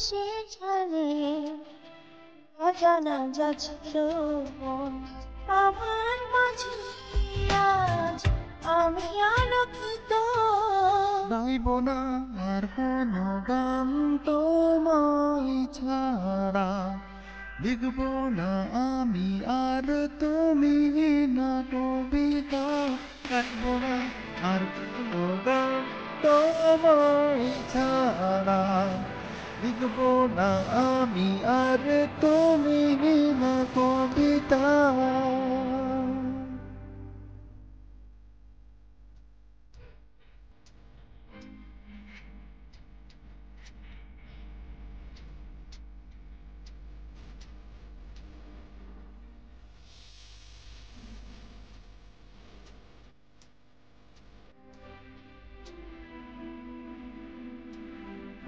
সে জানে অজানা যাচ্ছিল মন আমার মাঝে আজ আমি আলোকিত গাইব না আর কোনো গান তোমায় ছাড়া, লিখব না আমি আর তুমি না কবিতা, গাইব না আর কোনো গান তোমায় ছাড়া, লিখব না আমি আর তুমি